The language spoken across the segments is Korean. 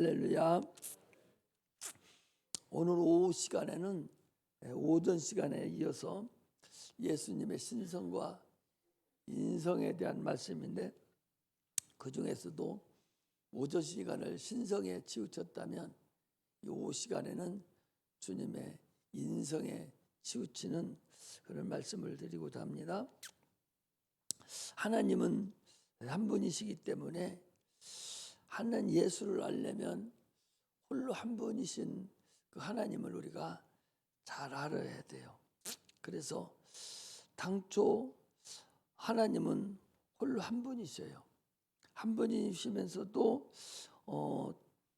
할렐루야. 오늘 오후 시간에는 오전 시간에 이어서 예수님의 신성과 인성에 대한 말씀인데, 그 중에서도 오전 시간을 신성에 치우쳤다면 이 오후 시간에는 주님의 인성에 치우치는 그런 말씀을 드리고자 합니다. 하나님은 한 분이시기 때문에 하나님 예수를 알려면 홀로 한 분이신 그 하나님을 우리가 잘 알아야 돼요. 그래서 당초 하나님은 홀로 한 분이셔요. 한 분이시면서도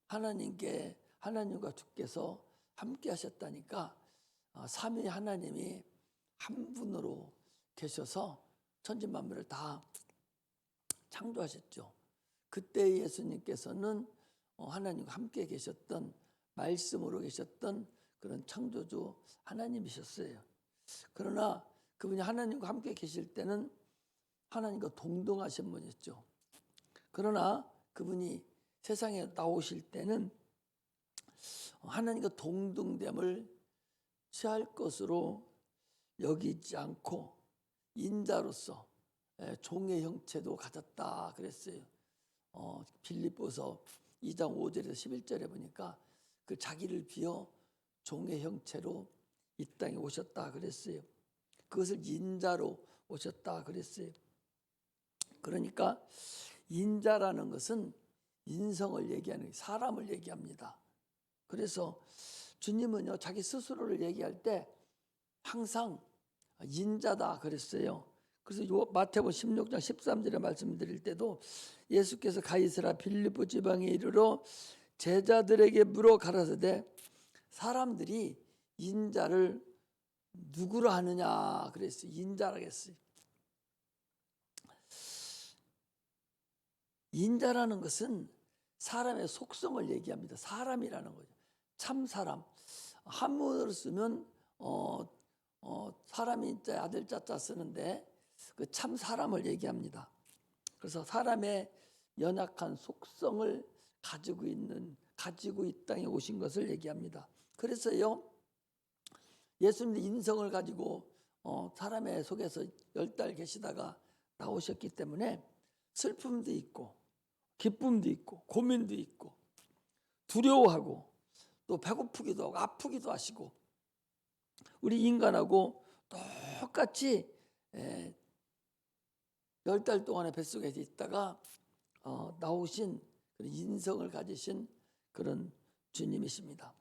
하나님과 주께서 함께 하셨다니까 삼위 하나님이 한 분으로 계셔서 천지만물을 다 창조하셨죠. 그때 예수님께서는 하나님과 함께 계셨던, 말씀으로 계셨던 그런 창조주 하나님이셨어요. 그러나 그분이 하나님과 함께 계실 때는 하나님과 동등하신 분이었죠. 그러나 그분이 세상에 나오실 때는 하나님과 동등됨을 취할 것으로 여기지 않고 인자로서 종의 형체도 가졌다 그랬어요. 빌립보서 2장 5절에서 11절에 보니까 그 자기를 비어 종의 형체로 이 땅에 오셨다 그랬어요. 그것을 인자로 오셨다 그랬어요. 그러니까 인자라는 것은 인성을 얘기하는, 사람을 얘기합니다. 그래서 주님은요, 자기 스스로를 얘기할 때 항상 인자다 그랬어요. 그래서 마태복음 16장 13절에 말씀드릴 때도 예수께서 가이사랴 빌립보 지방에 이르러 제자들에게 물어 가라사대 사람들이 인자를 누구로 하느냐 그랬어요. 인자라 했어요. 인자라는 것은 사람의 속성을 얘기합니다. 사람이라는 거죠. 참 사람. 한문으로 쓰면 사람이 아들 자자 쓰는데 그 참 사람을 얘기합니다. 그래서 사람의 연약한 속성을 가지고 이 땅에 오신 것을 얘기합니다. 그래서요, 예수님의 인성을 가지고 사람의 속에서 10달 계시다가 나오셨기 때문에 슬픔도 있고 기쁨도 있고 고민도 있고 두려워하고 또 배고프기도 하고 아프기도 하시고, 우리 인간하고 똑같이 10달 동안의 뱃속에 있다가 나오신 그런 인성을 가지신 그런 주님이십니다.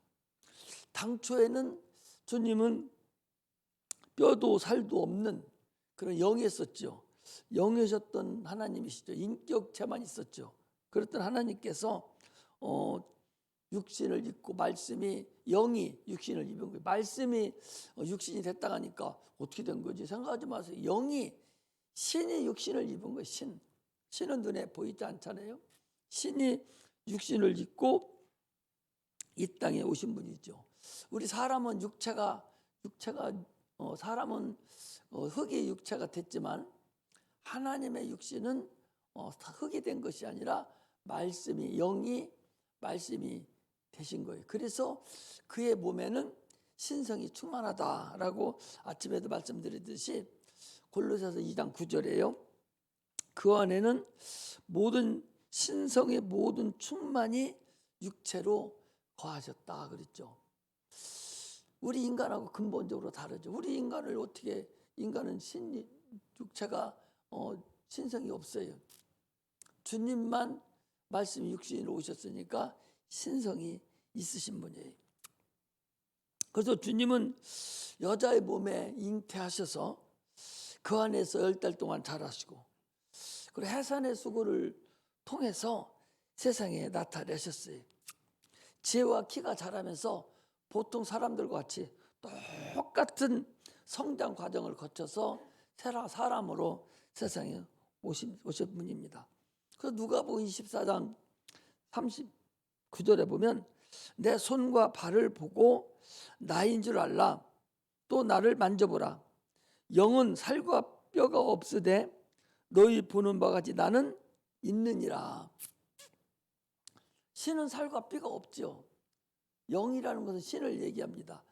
당초에는 주님은 뼈도 살도 없는 그런 영이었었죠. 영이셨던 하나님이시죠. 인격체만 있었죠. 그랬던 하나님께서 육신을 입고, 말씀이 영이 육신을 입은 거예요. 말씀이 육신이 됐다 하니까 어떻게 된 거지 생각하지 마세요. 신이 육신을 입은 거예요. 신은 눈에 보이지 않잖아요. 신이 육신을 입고 이 땅에 오신 분이죠. 우리 사람은 사람은 흙의 육체가 됐지만 하나님의 육신은 흙이 된 것이 아니라 말씀이 되신 거예요. 그래서 그의 몸에는 신성이 충만하다라고 아침에도 말씀드렸듯이 골로새서 2장 9절에요. 그 안에는 모든 신성의 모든 충만이 육체로 거하셨다 그랬죠. 우리 인간하고 근본적으로 다르죠. 우리 인간은 육체가 신성이 없어요. 주님만 말씀이 육신으로 오셨으니까 신성이 있으신 분이에요. 그래서 주님은 여자의 몸에 잉태하셔서 그 안에서 10달 동안 자라시고, 그리고 해산의 수고를 통해서 세상에 나타내셨어요. 지혜와 키가 자라면서 보통 사람들과 같이 똑같은 성장 과정을 거쳐서 사람으로 세상에 오신 분입니다. 그래서 누가복음 24장 39절에 보면 내 손과 발을 보고 나인 줄 알라. 또 나를 만져보라. 영은 살과 뼈가 없으되 너희 보는 바와 같이 나는 있느니라. 신은 살과 뼈가 없죠. 영이라는 것은 신을 얘기합니다.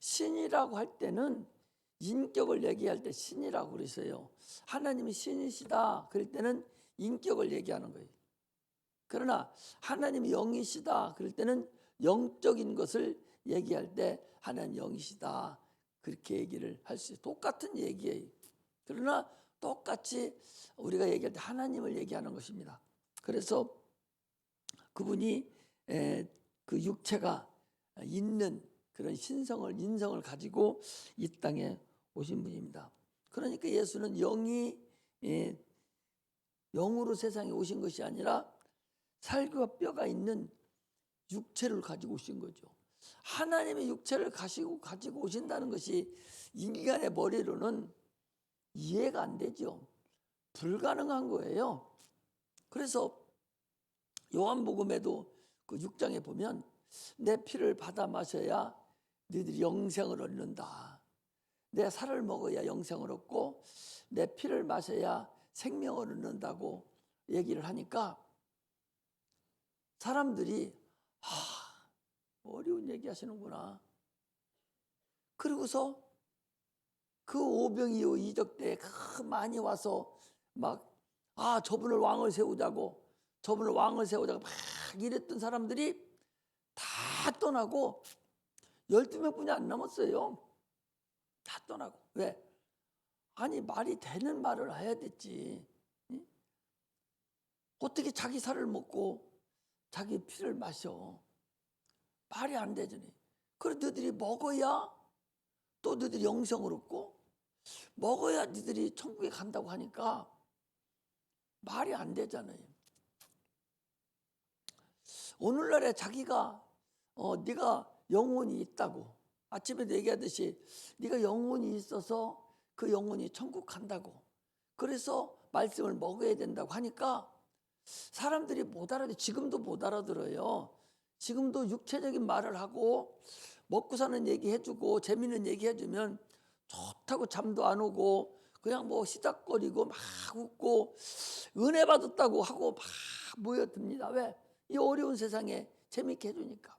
신이라고 할 때는 인격을 얘기할 때 신이라고 그러세요. 하나님이 신이시다 그럴 때는 인격을 얘기하는 거예요. 그러나 하나님이 영이시다 그럴 때는 영적인 것을 얘기할 때 하나님 영이시다 그렇게 얘기를 할 수 있어요. 똑같은 얘기예요. 그러나 똑같이 우리가 얘기할 때 하나님을 얘기하는 것입니다. 그래서 그분이 그 육체가 있는 그런 인성을 가지고 이 땅에 오신 분입니다. 그러니까 예수는 영으로 세상에 오신 것이 아니라 살과 뼈가 있는 육체를 가지고 오신 거죠. 하나님의 육체를 가지고 오신다는 것이 인간의 머리로는 이해가 안 되죠. 불가능한 거예요. 그래서 요한복음에도 그 6장에 보면 내 피를 받아 마셔야 너희들이 영생을 얻는다. 내 살을 먹어야 영생을 얻고 내 피를 마셔야 생명을 얻는다고 얘기를 하니까 사람들이 어려운 얘기 하시는구나. 그리고서 그 오병이어 이적 때 많이 와서 막 저분을 왕을 세우자고 막 이랬던 사람들이 다 떠나고 12명뿐이 안 남았어요. 다 떠나고. 왜? 아니 말이 되는 말을 해야 됐지. 응? 어떻게 자기 살을 먹고 자기 피를 마셔. 말이 안 되잖니. 그래 너희들이 먹어야 또 너희들이 영생을 얻고 먹어야 너희들이 천국에 간다고 하니까 말이 안 되잖아요. 오늘날에 자기가 네가 영혼이 있다고 아침에도 얘기하듯이 네가 영혼이 있어서 그 영혼이 천국 간다고 그래서 말씀을 먹어야 된다고 하니까 사람들이 못 알아들어요. 지금도 못 알아들어요. 지금도 육체적인 말을 하고 먹고 사는 얘기 해주고 재밌는 얘기 해주면 좋다고 잠도 안 오고 그냥 뭐 시닥거리고 막 웃고 은혜 받았다고 하고 막 모여듭니다. 왜? 이 어려운 세상에 재밌게 해주니까.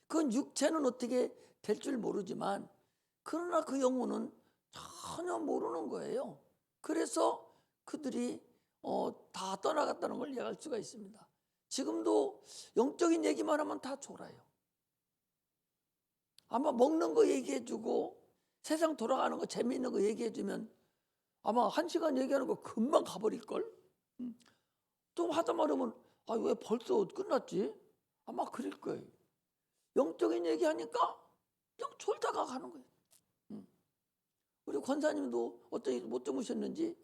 그건 육체는 어떻게 될 줄 모르지만 그러나 그 영혼은 전혀 모르는 거예요. 그래서 그들이 다 떠나갔다는 걸 이해할 수가 있습니다. 지금도 영적인 얘기만 하면 다 졸아요. 아마 먹는 거 얘기해주고 세상 돌아가는 거 재미있는 거 얘기해주면 아마 1시간 얘기하는 거 금방 가버릴걸. 또 하다 말하면 왜 벌써 끝났지? 아마 그럴 거예요. 영적인 얘기하니까 그냥 졸다가 가는 거예요. 우리 권사님도 어떻게 못 주무셨는지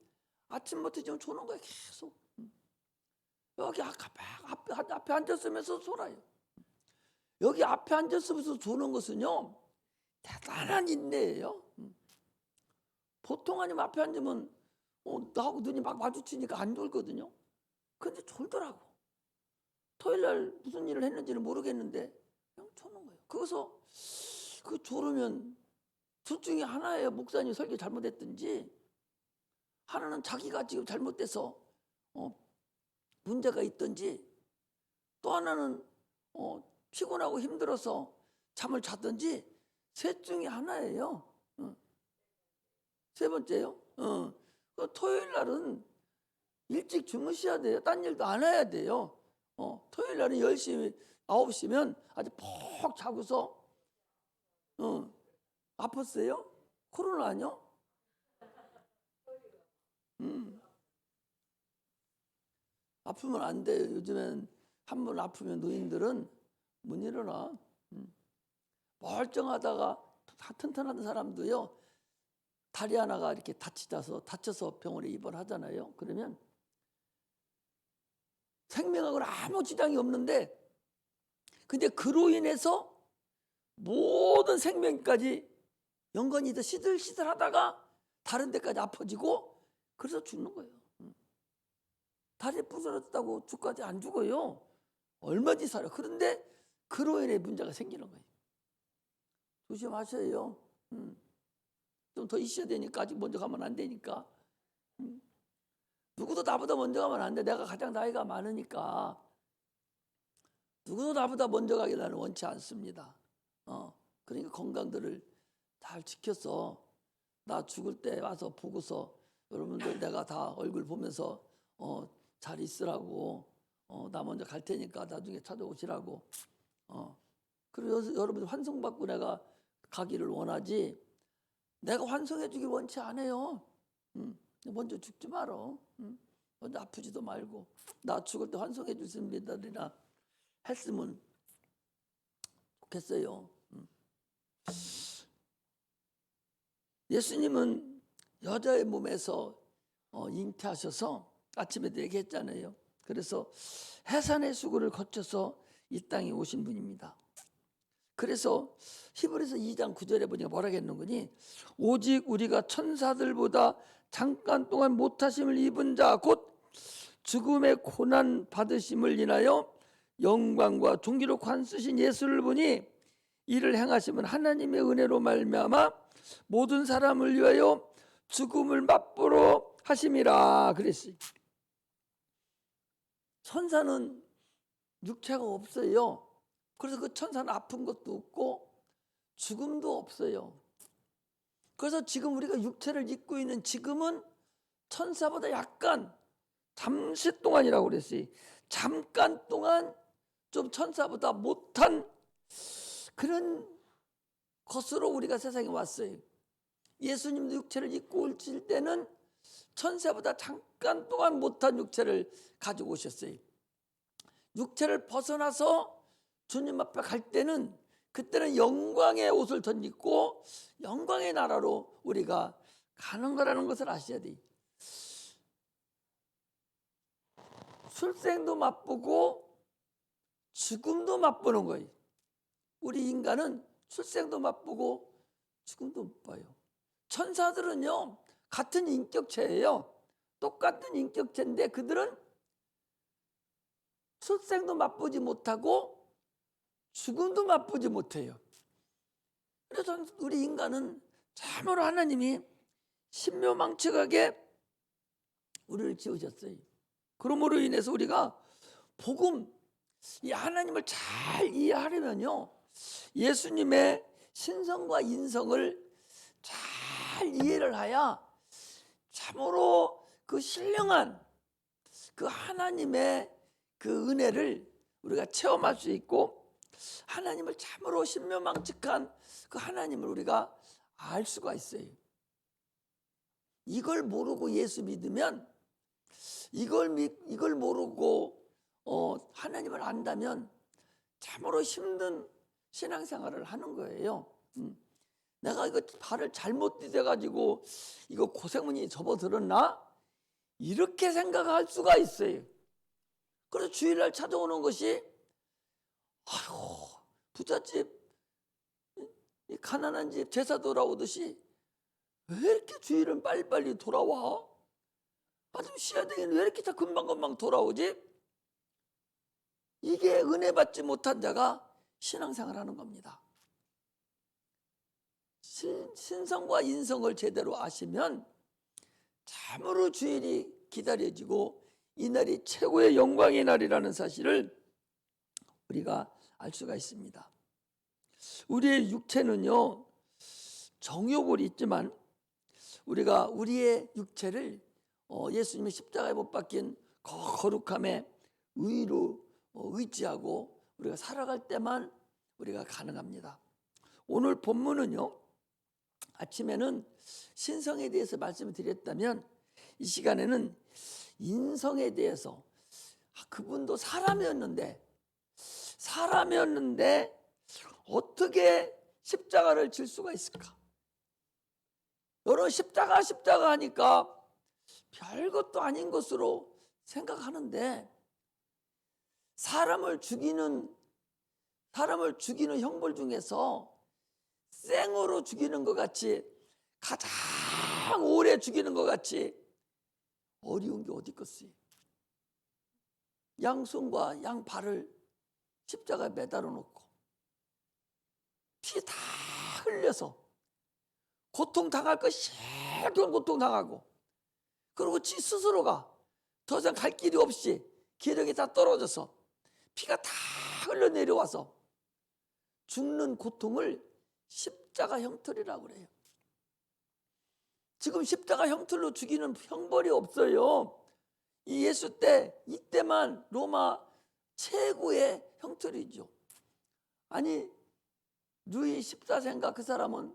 아침부터 지금 조는 거예요. 계속. 여기 앞에 앉았으면서 졸아요. 여기 앞에 앉았으면서 조는 것은요 대단한 인내예요. 보통 아니면 앞에 앉으면 나하고 눈이 막 마주치니까 안 졸거든요. 근데 졸더라고. 토요일날 무슨 일을 했는지는 모르겠는데 그냥 조는 거예요. 거기서 그 졸으면 둘 중에 하나예요. 목사님 설교 잘못했든지 하나는 자기가 지금 잘못돼서 문제가 있든지 또 하나는 피곤하고 힘들어서 잠을 잤든지 셋 중에 하나예요. 세 번째요. 토요일 날은 일찍 주무셔야 돼요. 딴 일도 안 해야 돼요. 토요일 날은 10시, 9시면 아주 푹 자고서 아팠어요? 코로나 아니요? 아프면 안 돼요. 요즘엔 한 번 아프면 노인들은 못 일어나. 멀쩡하다가 다 튼튼한 사람도요. 다리 하나가 이렇게 다쳐서 병원에 입원하잖아요. 그러면 생명하고는 아무 지장이 없는데 근데 그로 인해서 모든 생명까지 연관이 더 시들시들하다가 다른 데까지 아파지고 그래서 죽는 거예요. 다리 부서졌다고 죽까지 안 죽어요. 얼마든지 살아요. 그런데 그로 인해 문제가 생기는 거예요. 조심하셔요. 좀 더 있어야 되니까 아직 먼저 가면 안 되니까. 누구도 나보다 먼저 가면 안 돼. 내가 가장 나이가 많으니까. 누구도 나보다 먼저 가길 나는 원치 않습니다. 그러니까 건강들을 잘 지켜서 나 죽을 때 와서 보고서 여러분들 내가 다 얼굴 보면서 잘 있으라고, 나 먼저 갈 테니까 나중에 찾아오시라고. 그리고 여러분들 환송받고 내가 가기를 원하지, 내가 환송해 주길 원치 않아요. 먼저 죽지 말어. 먼저 아프지도 말고 나 죽을 때 환송해 주십니다리나 했으면 좋겠어요. 예수님은 여자의 몸에서 잉태하셔서 아침에도 얘기했잖아요. 그래서 해산의 수고를 거쳐서 이 땅에 오신 분입니다. 그래서 히브리서 2장 9절에 보니까 뭐라고 했는 거니? 오직 우리가 천사들보다 잠깐 동안 못하심을 입은 자 곧 죽음의 고난 받으심을 인하여 영광과 존귀로 관쓰신 예수를 보니 이를 행하심은 하나님의 은혜로 말미암아 모든 사람을 위하여 죽음을 맛보러 하심이라 그랬어요. 천사는 육체가 없어요. 그래서 그 천사는 아픈 것도 없고 죽음도 없어요. 그래서 지금 우리가 육체를 입고 있는 지금은 천사보다 약간 잠시 동안이라고 그랬어요. 잠깐 동안 좀 천사보다 못한 그런 것으로 우리가 세상에 왔어요. 예수님도 육체를 입고 오실 때는 천사보다 잠깐 동안 못한 육체를 가지고 오셨어요. 육체를 벗어나서 주님 앞에 갈 때는 그때는 영광의 옷을 덧입고 영광의 나라로 우리가 가는 거라는 것을 아셔야 돼요. 출생도 맛보고 죽음도 맛보는 거예요. 우리 인간은 출생도 맛보고 죽음도 못 봐요. 천사들은요 같은 인격체예요. 똑같은 인격체인데 그들은 출생도 맛보지 못하고 죽음도 맛보지 못해요. 그래서 우리 인간은 참으로 하나님이 신묘망측하게 우리를 지으셨어요. 그러므로 인해서 우리가 복음, 이 하나님을 잘 이해하려면요 예수님의 신성과 인성을 잘 이해를 해야 참으로 그 신령한 그 하나님의 그 은혜를 우리가 체험할 수 있고 하나님을 참으로 신묘망측한 그 하나님을 우리가 알 수가 있어요. 이걸 모르고 예수 믿으면 이걸 모르고 하나님을 안다면 참으로 힘든 신앙생활을 하는 거예요. 내가 이거 발을 잘못 디뎌가지고 이거 고생문이 접어들었나? 이렇게 생각할 수가 있어요. 그래서 주일날 찾아오는 것이 아유 부잣집 가난한 집 제사 돌아오듯이 왜 이렇게 주일은 빨리빨리 돌아와? 아좀 쉬어야 되겠네. 왜 이렇게 다 금방금방 돌아오지? 이게 은혜 받지 못한 자가 신앙생활하는 겁니다. 신성과 인성을 제대로 아시면 참으로 주일이 기다려지고 이날이 최고의 영광의 날이라는 사실을 우리가 알 수가 있습니다. 우리의 육체는요 정욕을 있지만 우리가 우리의 육체를 예수님의 십자가에 못 박힌 거룩함에 의로 의지하고 우리가 살아갈 때만 우리가 가능합니다. 오늘 본문은요 아침에는 신성에 대해서 말씀을 드렸다면 이 시간에는 인성에 대해서 그분도 사람이었는데 어떻게 십자가를 질 수가 있을까? 여러분 십자가 하니까 별것도 아닌 것으로 생각하는데 사람을 죽이는 형벌 중에서 생으로 죽이는 것 같이 가장 오래 죽이는 것 같이 어려운 게 어디 있겠어요? 양손과 양발을 십자가에 매달아 놓고 피 다 흘려서 고통당할 거 실컷 고통당하고 그리고 지 스스로가 더 이상 갈 길이 없이 기력이 다 떨어져서 피가 다 흘러내려와서 죽는 고통을 십자가 형틀이라고 그래요. 지금 십자가 형틀로 죽이는 형벌이 없어요. 이 예수 때 이때만 로마 최고의 형틀이죠. 아니 루이 14세인가 그 사람은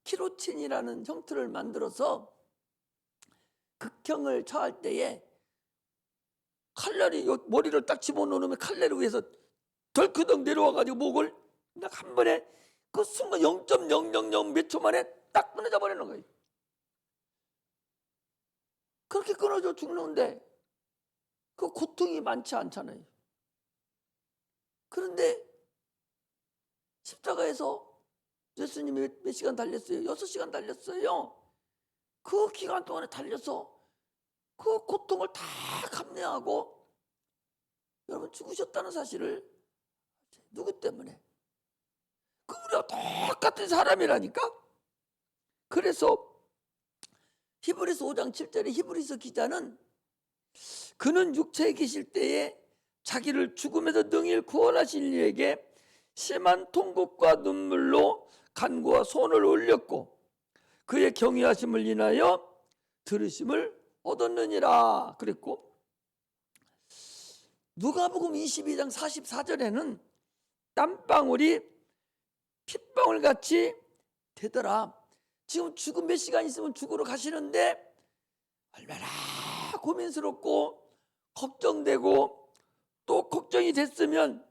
키로틴이라는 형틀을 만들어서 극형을 처할 때에 칼날이 머리를 딱 집어넣으면 칼날을 위해서 덜크덩 내려와가지고 목을 딱 한 번에 그 순간 0.000 몇 초 만에 딱 끊어져 버리는 거예요. 그렇게 끊어져 죽는데 그 고통이 많지 않잖아요. 그런데 십자가에서 예수님이 몇 시간 달렸어요? 6시간 달렸어요. 그 기간 동안에 달려서 그 고통을 다 감내하고 여러분 죽으셨다는 사실을 누구 때문에? 그 우리가 똑같은 사람이라니까. 그래서 히브리서 5장 7절에 히브리서 기자는 그는 육체에 계실 때에 자기를 죽음에서 능히 구원하신 이에게 심한 통곡과 눈물로 간구와 손을 올렸고 그의 경외하심을 인하여 들으심을 얻었느니라 그랬고, 누가복음 22장 44절에는 땀방울이 핏방울같이 되더라. 지금 죽음 몇 시간 있으면 죽으러 가시는데 얼마나 고민스럽고 걱정되고 또 걱정이 됐으면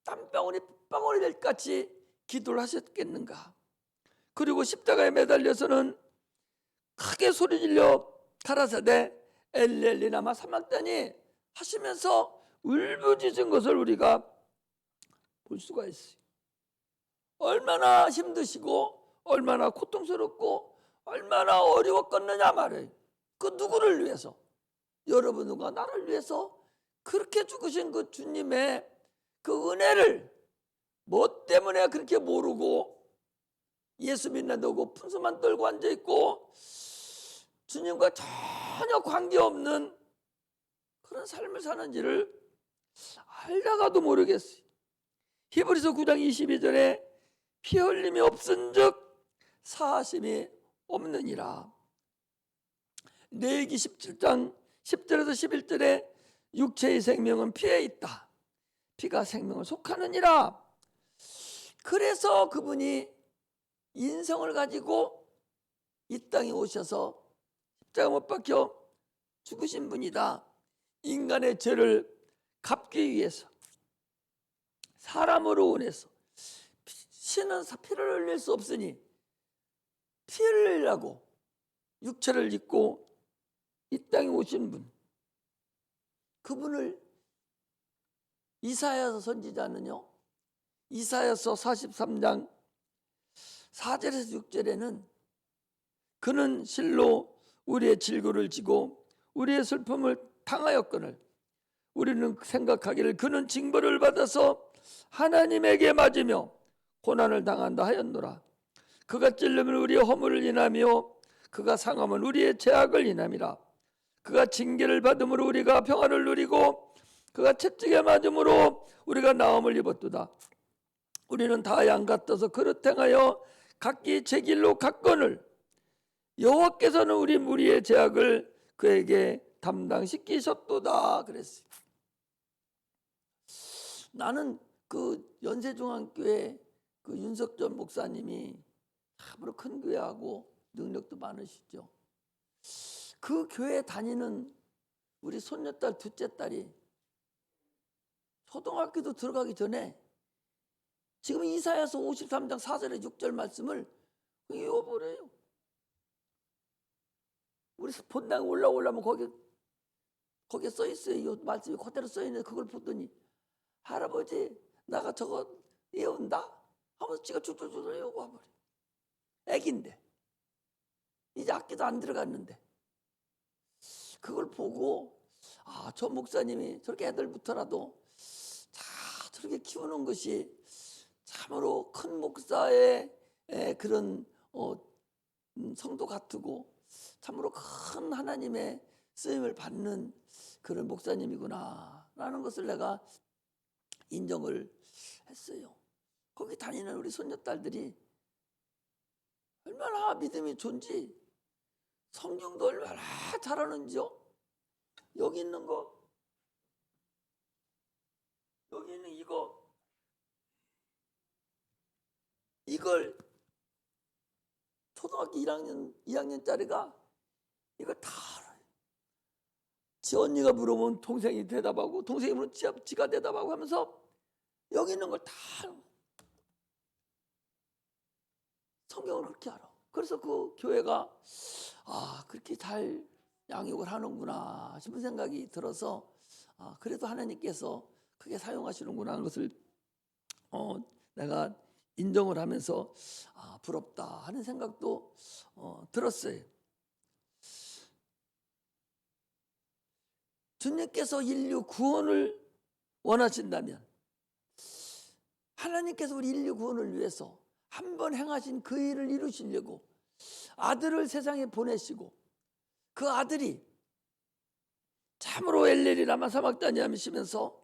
땀방울이 핏방울이 될 같이 기도를 하셨겠는가. 그리고 십자가에 매달려서는 크게 소리질러 가라사대 엘리 라마 사막다니 하시면서 울부짖은 것을 우리가 볼 수가 있어요. 얼마나 힘드시고 얼마나 고통스럽고 얼마나 어려웠겠느냐 말이에요. 그 누구를 위해서? 여러분과 나를 위해서 그렇게 죽으신 그 주님의 그 은혜를 뭐 때문에 그렇게 모르고 예수 믿는다고 분수만 떨고 앉아있고 주님과 전혀 관계없는 그런 삶을 사는지를 알다가도 모르겠어요. 히브리서 9장 22절에 피 흘림이 없은즉 사하심이 없느니라. 레위기 17장 10절에서 11절에 육체의 생명은 피에 있다. 피가 생명을 속하느니라. 그래서 그분이 인성을 가지고 이 땅에 오셔서 십자가 못 박혀 죽으신 분이다. 인간의 죄를 갚기 위해서 사람으로 원해서 신은 피를 흘릴 수 없으니 피를 흘리라고 육체를 입고 이 땅에 오신 분, 그분을 이사야서 선지자는요, 이사야서 43장 4절에서 6절에는 그는 실로 우리의 질고를 지고 우리의 슬픔을 당하였거늘 우리는 생각하기를 그는 징벌을 받아서 하나님에게 맞으며 고난을 당한다 하였노라. 그가 찔림을 우리의 허물을 인하며 그가 상함은 우리의 죄악을 인함이라. 그가 징계를 받음으로 우리가 평안을 누리고 그가 채찍에 맞음으로 우리가 나음을 입었도다. 우리는 다 양 같아서 그릇 행하여 각기 제 길로 갔거늘 여호와께서는 우리 무리의 죄악을 그에게 담당시키셨도다 그랬어요. 나는 그 연세중앙교회 그 윤석전 목사님이 참으로 큰 교회하고 능력도 많으시죠. 그 교회 다니는 우리 손녀딸 둘째 딸이 초등학교도 들어가기 전에 지금 이사야서 53장 4절에 6절 말씀을 외워버려요. 우리 본당에 올라오려면 거기에 써 있어요. 이 말씀이 그대로 써 있는데 그걸 보더니 할아버지 나가 저거 외운다 하면서 지가 쭉쭉쭉 외우고 와버려. 애기인데 이제 학교도 안 들어갔는데 그걸 보고 저 목사님이 저렇게 애들부터라도 저렇게 키우는 것이 참으로 큰 목사의 그런 성도 같고 참으로 큰 하나님의 쓰임을 받는 그런 목사님이구나 라는 것을 내가 인정을 했어요. 거기 다니는 우리 손녀딸들이 얼마나 믿음이 좋은지, 성경도 얼마나 잘하는지요. 여기 있는 거, 여기 있는 이걸 초등학교 2학년짜리가 이걸 다 알아요. 지 언니가 물어보면 동생이 대답하고, 동생이 물으면 지가 대답하고 하면서 여기 있는 걸 다 성경을 그렇게 알아. 그래서 그 교회가 그렇게 잘 양육을 하는구나 싶은 생각이 들어서 그래도 하나님께서 크게 사용하시는구나 하는 것을 내가 인정을 하면서 부럽다 하는 생각도 들었어요. 주님께서 인류 구원을 원하신다면, 하나님께서 우리 인류 구원을 위해서 한 번 행하신 그 일을 이루시려고 아들을 세상에 보내시고, 그 아들이 참으로 엘레리 라마 사막다니 하시면서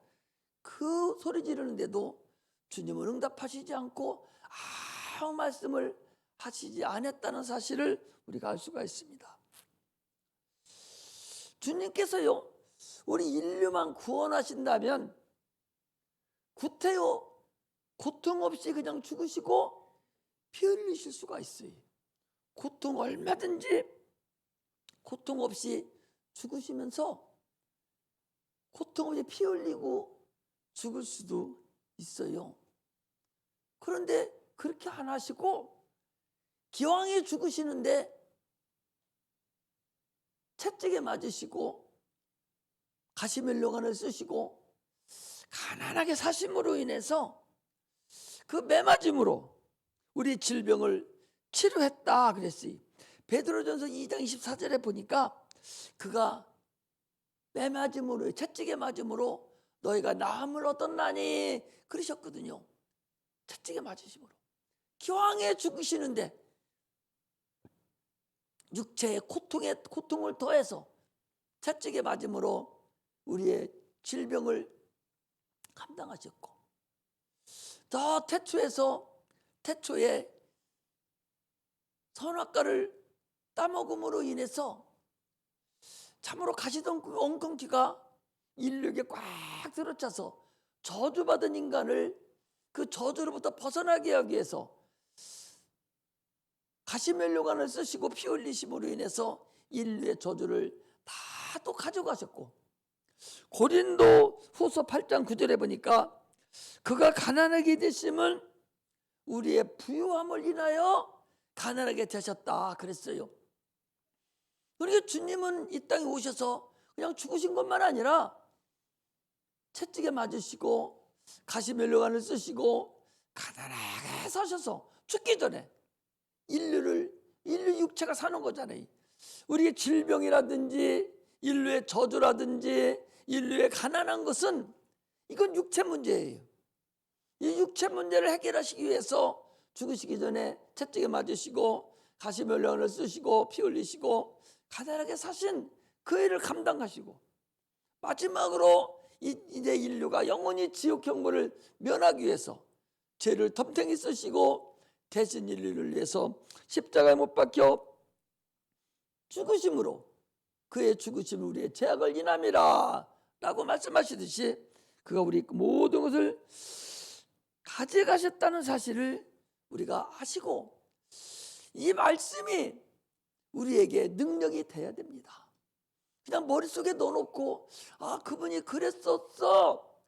그 소리 지르는데도 주님은 응답하시지 않고 아무 말씀을 하시지 않았다는 사실을 우리가 알 수가 있습니다. 주님께서요, 우리 인류만 구원하신다면 구태여 고통 없이 그냥 죽으시고 피 흘리실 수가 있어요. 고통 얼마든지 고통 없이 죽으시면서 고통 없이 피 흘리고 죽을 수도 있어요. 그런데 그렇게 안 하시고 기왕에 죽으시는데 채찍에 맞으시고 가시면류관을 쓰시고 가난하게 사심으로 인해서 그 매맞음으로 우리 질병을 치료했다 그랬어요. 베드로전서 2장 24절에 보니까 그가 매맞음으로, 채찍에 맞음으로 너희가 나음을 얻었나니 그러셨거든요. 채찍에 맞으심으로 기왕에 죽으시는데 육체의 고통을 더해서 채찍에 맞음으로 우리의 질병을 감당하셨고, 저 태초에 선악과를 따먹음으로 인해서 참으로 가시던 그 엉겅퀴가 인류에게 꽉 들어차서 저주받은 인간을 그 저주로부터 벗어나게 하기 위해서 가시면류관을 쓰시고 피 흘리심으로 인해서 인류의 저주를 다 또 가져가셨고, 고린도 후서 8장 9절에 보니까 그가 가난하게 되심은 우리의 부유함을 인하여 가난하게 되셨다 그랬어요. 그러니까 주님은 이 땅에 오셔서 그냥 죽으신 것만 아니라 채찍에 맞으시고 가시면류관을 쓰시고 가난하게 사셔서 죽기 전에 인류 육체가 사는 거잖아요. 우리의 질병이라든지 인류의 저주라든지 인류의 가난한 것은 이건 육체 문제예요. 이 육체 문제를 해결하시기 위해서 죽으시기 전에 채찍에 맞으시고 가시면류관을 쓰시고 피 흘리시고 가난하게 사신 그 일을 감당하시고, 마지막으로 이제 인류가 영원히 지옥 형벌을 면하기 위해서 죄를 덤탱이 쓰시고 대신 인류를 위해서 십자가에 못 박혀 죽으심으로 그의 죽으심은 우리의 죄악을 인함이라 라고 말씀하시듯이 그가 우리 모든 것을 가져가셨다는 사실을 우리가 아시고, 이 말씀이 우리에게 능력이 돼야 됩니다. 그냥 머릿속에 넣어놓고 그분이 그랬었어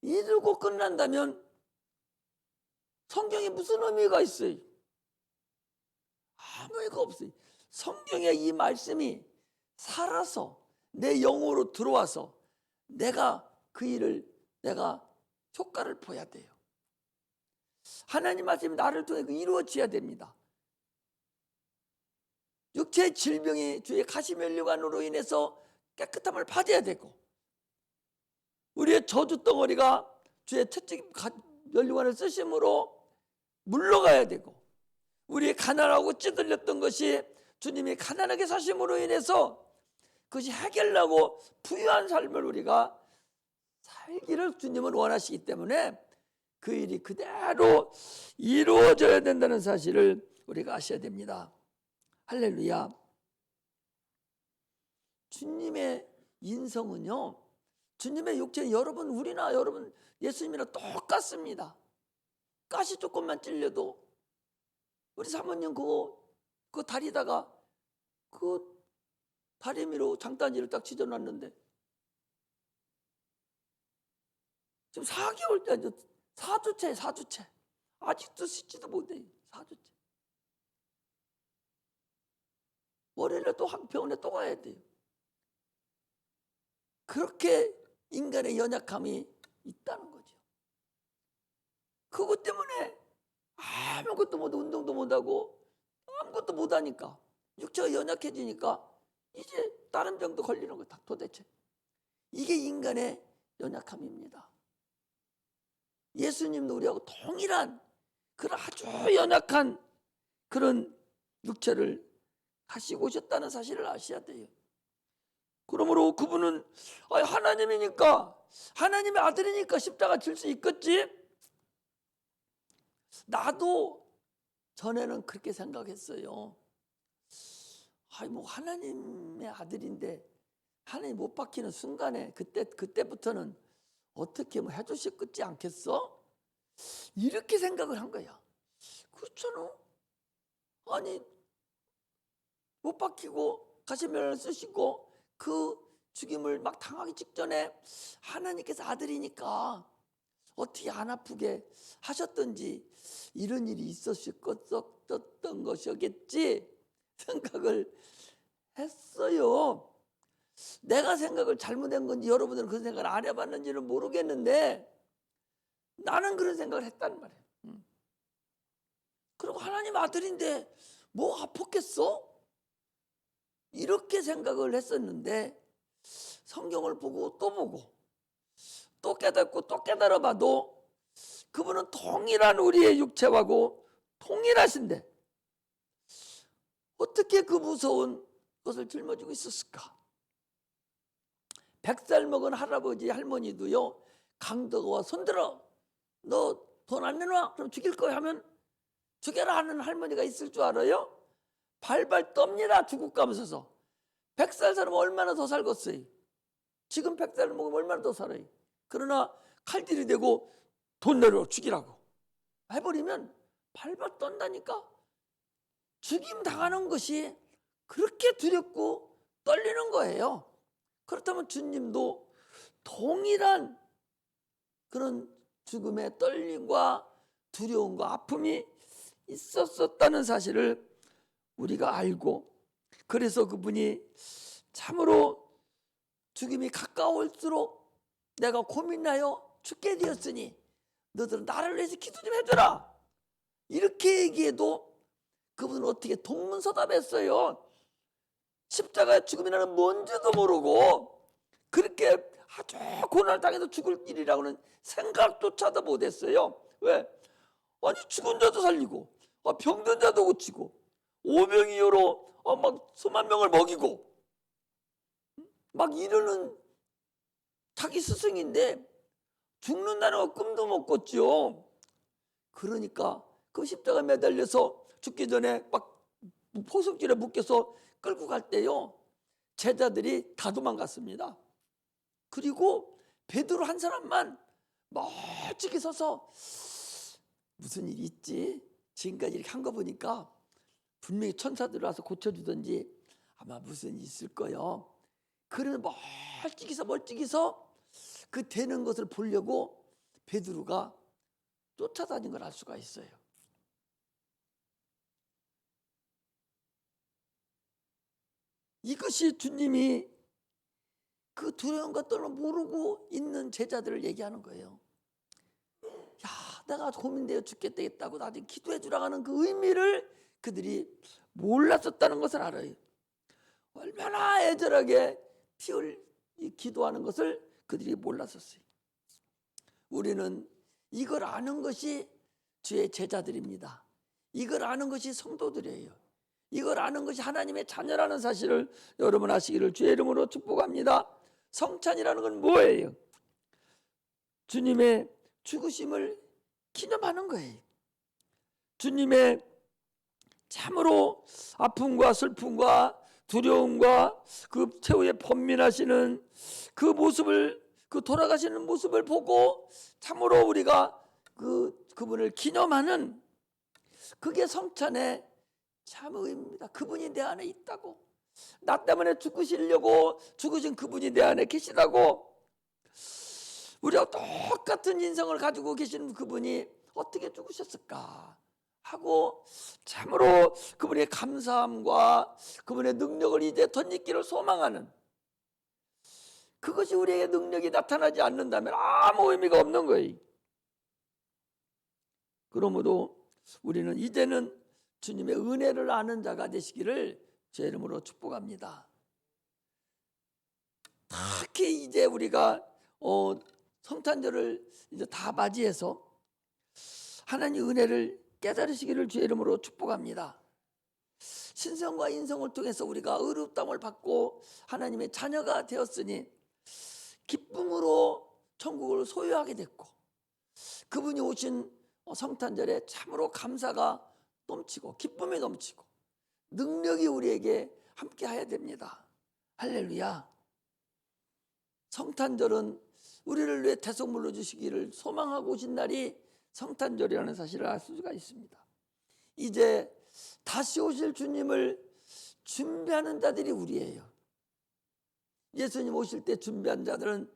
이러고 끝난다면 성경에 무슨 의미가 있어요? 아무 의미가 없어요. 성경의 이 말씀이 살아서 내 영으로 들어와서 내가 그 일을 내가 효과를 보여야 돼요. 하나님 말씀이 나를 통해 이루어져야 됩니다. 육체의 질병이 주의 가시면류관으로 인해서 깨끗함을 받아야 되고, 우리의 저주 덩어리가 주의 채찍 면류관을 쓰심으로 물러가야 되고, 우리의 가난하고 찌들렸던 것이 주님이 가난하게 사심으로 인해서 그것이 해결나고 부유한 삶을 우리가 살기를 주님은 원하시기 때문에 그 일이 그대로 이루어져야 된다는 사실을 우리가 아셔야 됩니다. 할렐루야. 주님의 인성은요, 주님의 육체는 여러분, 우리나 여러분 예수님이랑 똑같습니다. 가시 조금만 찔려도 우리 사모님 그 다리다가 그 다리미로 장단지를 딱 찢어놨는데 지금 4개월 때 4주째 아직도 씻지도 못해요. 4주째. 월요일에 또 병원에 또 가야 돼요. 그렇게 인간의 연약함이 있다는 거죠. 그것 때문에 아무것도 못하고 운동도 못하고 아무것도 못하니까 육체가 연약해지니까 이제 다른 병도 걸리는 거다. 도대체 이게 인간의 연약함입니다. 예수님도 우리하고 동일한 그런 아주 연약한 그런 육체를 가지고 오셨다는 사실을 아셔야 돼요. 그러므로 그분은 하나님이니까, 하나님의 아들이니까 십자가 질 수 있겠지? 나도 전에는 그렇게 생각했어요. 뭐 하나님의 아들인데 하나님 못 박히는 순간에 그때부터는 어떻게 뭐 해주셨겠지 않겠어? 이렇게 생각을 한 거야. 그렇잖아. 아니 못 박히고 가시면을 쓰시고 그 죽임을 막 당하기 직전에 하나님께서 아들이니까 어떻게 안 아프게 하셨던지 이런 일이 있었던 것이었겠지 생각을 했어요. 내가 생각을 잘못한 건지 여러분들은 그 생각을 안 해봤는지는 모르겠는데 나는 그런 생각을 했단 말이에요. 그리고 하나님 아들인데 뭐 아팠겠어? 이렇게 생각을 했었는데 성경을 보고 또 깨닫고 또 깨달아봐도 그분은 동일한 우리의 육체하고 동일하신데 어떻게 그 무서운 것을 짊어지고 있었을까? 100살 먹은 할아버지 할머니도요, 강도가 손들어 너 돈 안 내놔? 그럼 죽일 거야 하면 죽여라 하는 할머니가 있을 줄 알아요? 발발 떱니다. 죽을 감서서 100살 살면 얼마나 더 살겠어요? 지금 100살 먹으면 얼마나 더 살아요? 그러나 칼질이 되고 돈 내려 죽이라고 해버리면 발발 떤다니까. 죽임 당하는 것이 그렇게 두렵고 떨리는 거예요. 그렇다면 주님도 동일한 그런 죽음의 떨림과 두려움과 아픔이 있었다는 사실을 우리가 알고, 그래서 그분이 참으로 죽음이 가까울수록 내가 고민하여 죽게 되었으니 너들은 나를 위해서 기도 좀 해줘라, 이렇게 얘기해도 그분은 어떻게 동문서답했어요. 십자가의 죽음이라는 뭔지도 모르고 그렇게 아주 고난을 당해서 죽을 일이라고는 생각조차도 못했어요. 왜? 아니 죽은 자도 살리고 병든 자도 고치고 오병이어로 막 수만 명을 먹이고 막 이러는 자기 스승인데 죽는다는 거 꿈도 못 꿨죠. 그러니까 그 십자가에 매달려서 죽기 전에 막 포석줄에 묶여서 끌고 갈 때요, 제자들이 다 도망갔습니다. 그리고 베드로 한 사람만 멀찍이 서서 무슨 일이 있지? 지금까지 이렇게 한 거 보니까 분명히 천사들 와서 고쳐주든지 아마 무슨 일이 있을 거예요. 그러면 멀찍이서 그 되는 것을 보려고 베드로가 쫓아다닌 걸 알 수가 있어요. 이것이 주님이 그 두려운 것들을 모르고 있는 제자들을 얘기하는 거예요. 야, 내가 고민되어 죽겠다고 나한테 기도해 주라고 하는 그 의미를 그들이 몰랐었다는 것을 알아요. 얼마나 애절하게 기도하는 것을 그들이 몰랐었어요. 우리는 이걸 아는 것이 주의 제자들입니다. 이걸 아는 것이 성도들이에요. 이걸 아는 것이 하나님의 자녀라는 사실을 여러분 아시기를 주의 이름으로 축복합니다. 성찬이라는 건 뭐예요? 주님의 죽으심을 기념하는 거예요. 주님의 참으로 아픔과 슬픔과 두려움과 그 최후에 번민하시는 그 모습을, 그 돌아가시는 모습을 보고 참으로 우리가 그분을 기념하는, 그게 성찬의 참 의미입니다. 그분이 내 안에 있다고, 나 때문에 죽으시려고 죽으신 그분이 내 안에 계시다고, 우리가 똑같은 인성을 가지고 계신 그분이 어떻게 죽으셨을까 하고 참으로 그분의 감사함과 그분의 능력을 이제 덧입기를 소망하는, 그것이 우리의 능력이 나타나지 않는다면 아무 의미가 없는 거예요. 그러므로 우리는 이제는 주님의 은혜를 아는 자가 되시기를 제 이름으로 축복합니다. 특히 이제 우리가 성탄절을 이제 다 맞이해서 하나님의 은혜를 깨달으시기를 주의 이름으로 축복합니다. 신성과 인성을 통해서 우리가 의롭다함을 받고 하나님의 자녀가 되었으니 기쁨으로 천국을 소유하게 됐고, 그분이 오신 성탄절에 참으로 감사가 넘치고 기쁨이 넘치고 능력이 우리에게 함께해야 됩니다. 할렐루야. 성탄절은 우리를 위해 대속물로 주시기를 소망하고 오신 날이 성탄절이라는 사실을 알 수가 있습니다. 이제 다시 오실 주님을 준비하는 자들이 우리예요. 예수님 오실 때 준비한 자들은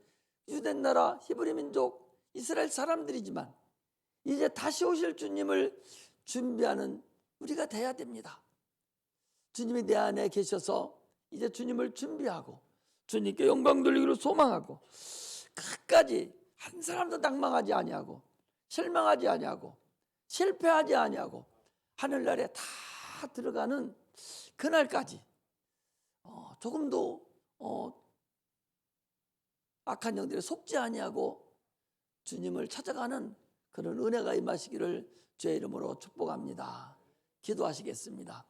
유대나라 히브리 민족 이스라엘 사람들이지만 이제 다시 오실 주님을 준비하는 우리가 돼야 됩니다. 주님이 내 안에 계셔서 이제 주님을 준비하고 주님께 영광 돌리기를 소망하고 끝까지 한 사람도 낭망하지 아니하고 실망하지 아니하고 실패하지 아니하고 하늘나라에 다 들어가는 그날까지 조금도 악한 영들에 속지 아니하고 주님을 찾아가는 그런 은혜가 임하시기를 주의 이름으로 축복합니다. 기도하시겠습니다.